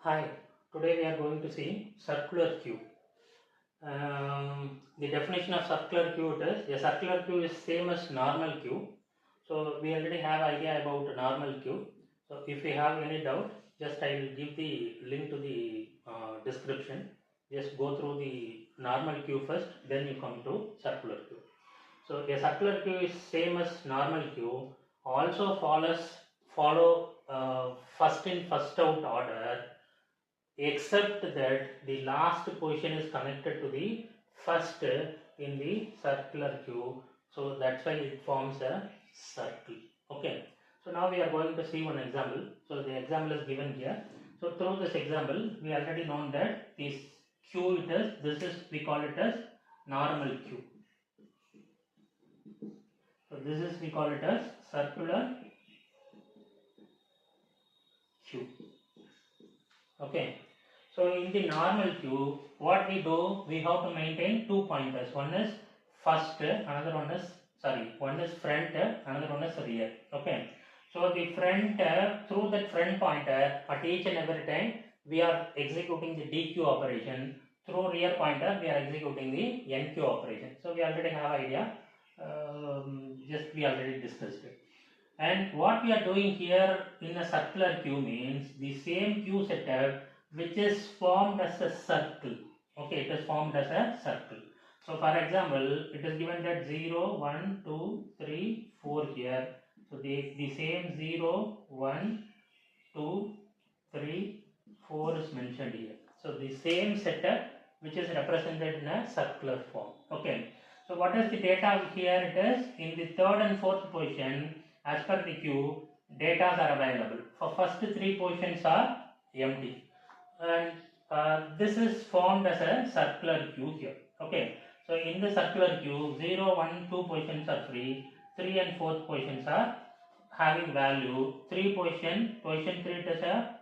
Hi, today we are going to see circular queue. The definition of circular queue is a circular queue is same as normal queue. So we already have idea about normal queue. So if you have any doubt, just I will give the link to the description. Just go through the normal queue first, then you come to circular queue. So a circular queue is same as normal queue. Also follow first in first out order, except that the last position is connected to the first in the circular queue, so that's why it forms a circle. Okay, so now we are going to see one example. So the example is given here. So through this example we already known that this queue it is, this is, we call it as normal queue. So this is, we call it as circular queue. Okay, so in the normal queue, what we do, we have to maintain two pointers. One is first, another one is one is front, another one is rear. Okay, so the front, through that front pointer, at each and every time we are executing the dequeue operation. Through rear pointer, we are executing the enqueue operation. So we already have idea. Just we already discussed it. And what we are doing here in a circular queue means the same queue setup which is formed as a circle. Okay, it is formed as a circle. So for example, it is given that 0, 1, 2, 3, 4 here. So the same 0, 1, 2, 3, 4 is mentioned here. So the same setup which is represented in a circular form. Okay. So what is the data here? It is in the third and fourth position. As per the queue, data are available. For first three positions are empty, and this is formed as a circular queue here. Okay, so in the circular queue, 0, 1, 2 positions are free, 3 and 4th positions are having value. 3 position 3 it is a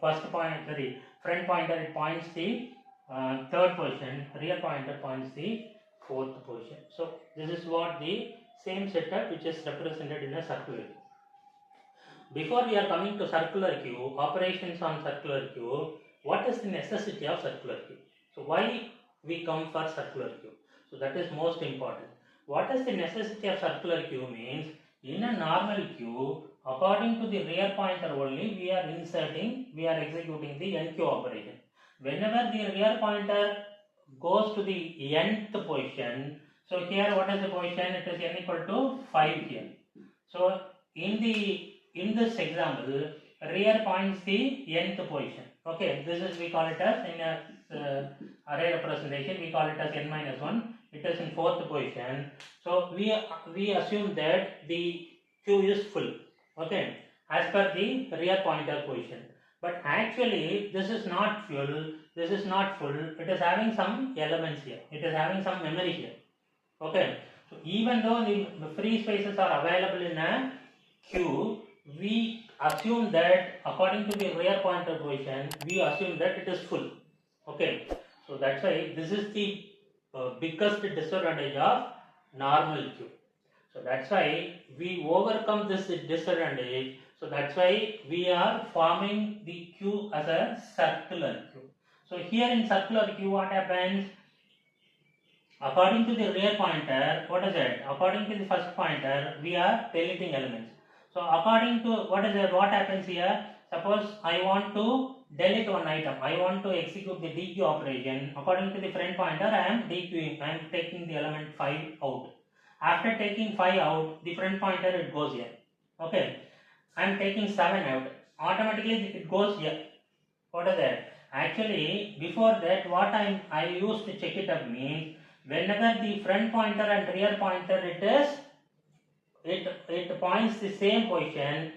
first point, sorry, front pointer it points the third position, rear pointer points the fourth position. So this is what the same setup which is represented in a circular queue. Before we are coming to circular queue, operations on circular queue, what is the necessity of circular queue? So why we come for circular queue? So that is most important. What is the necessity of circular queue means, in a normal queue, according to the rear pointer only, we are executing the enqueue operation. Whenever the rear pointer goes to the nth position, so here what is the position? It is n equal to 5 here. So in this example, rear points the nth position. Okay, this is, we call it as, in a array representation, we call it as n minus 1. It is in fourth position. So we assume that the queue is full. Okay, as per the rear pointer position. But actually, this is not full. This is not full. It is having some elements here. It is having some memory here. Okay, so even though the free spaces are available in a queue, we assume that according to the rear pointer position, we assume that it is full. Okay, so that's why this is the biggest disadvantage of normal queue. So that's why we overcome this disadvantage. So that's why we are forming the queue as a circular queue. So here in circular queue, what happens? According to the rear pointer, what is it? According to the first pointer, we are deleting elements. So according to what happens here? Suppose I want to delete one item. I want to execute the dequeue operation. According to the front pointer, I am dequeuing. I am taking the element 5 out. After taking 5 out, the front pointer it goes here. Okay. I am taking 7 out. Automatically it goes here. What is that? Actually, before that, what I used to check it up means, whenever the front pointer and rear pointer it points the same position,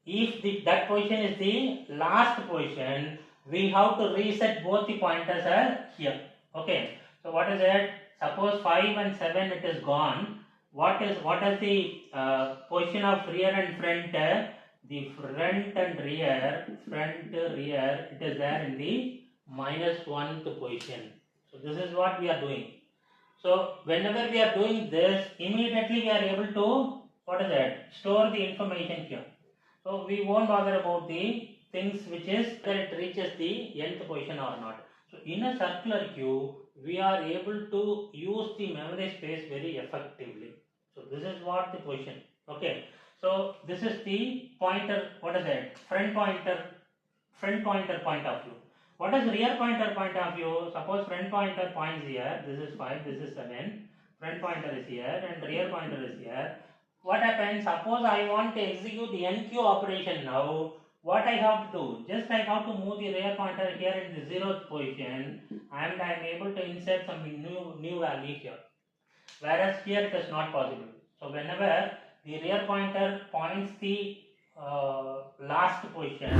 if that position is the last position, we have to reset both the pointers are here. Okay, so what is it? Suppose 5 and 7 it is gone. What is the position of rear and front? The front and rear, it is there in the -1th position. So this is what we are doing. So whenever we are doing this, immediately we are able to, store the information here. So we won't bother about the things which is whether it reaches the nth position or not. So in a circular queue, we are able to use the memory space very effectively. So this is what the position. Okay. So this is the pointer. What is it? Front pointer point of view. What is rear pointer point of view? Suppose front pointer points here. This is 5. This is 7. Front pointer is here and rear pointer is here. What happens? Suppose I want to execute the enqueue operation now. What I have to do? Just I have to move the rear pointer here in the 0th position and I am able to insert some new value here. Whereas here it is not possible. So whenever the rear pointer points the last position,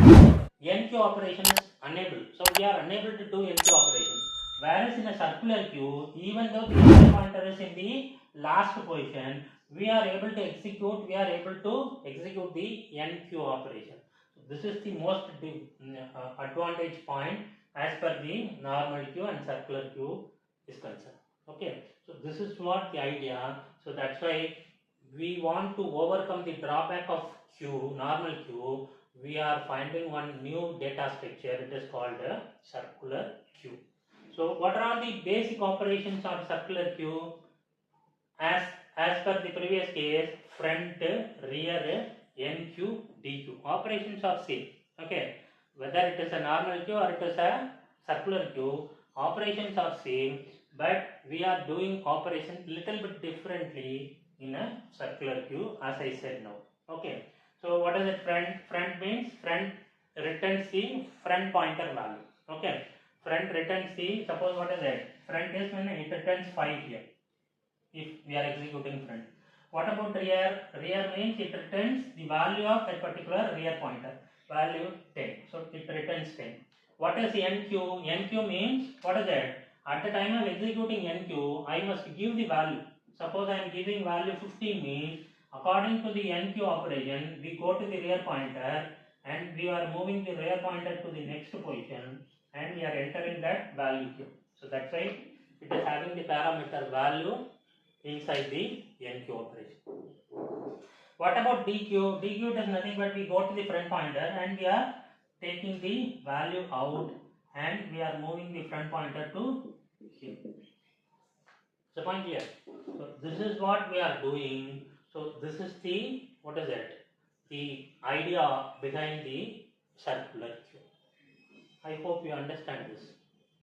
enqueue operation is unable. So we are unable to do enqueue operation. Whereas in a circular queue, even though the rear pointer is in the last position, we are able to execute the enqueue operation. So this is the most advantage point as per the normal queue and circular queue is concerned. Okay, so this is what the idea. So that's why we want to overcome the drawback of normal queue. We are finding one new data structure. It is called a circular queue. So what are the basic operations of circular queue? As per the previous case, front, rear, enqueue, dequeue. Operations are same. Okay, whether it is a normal queue or it is a circular queue, operations are same, but we are doing operation little bit differently in a circular queue, as I said now. Okay, so what is it? Front means front returns the front pointer value. Okay, front returns the, suppose what is it? Front is when it returns 5 here if we are executing front. What about rear? Rear means it returns the value of a particular rear pointer, value 10. So it returns 10. What is enqueue? Enqueue means, what is it? At the time of executing enqueue, I must give the value. Suppose I am giving value 15 means, according to the enqueue operation, we go to the rear pointer and we are moving the rear pointer to the next position and we are entering that value queue. So that's why it is having the parameter value inside the enqueue operation. What about dequeue? Dequeue is nothing but we go to the front pointer and we are taking the value out and we are moving the front pointer to here. The point here. So this is what we are doing. So this is the, what is it? The idea behind the circular queue. I hope you understand this.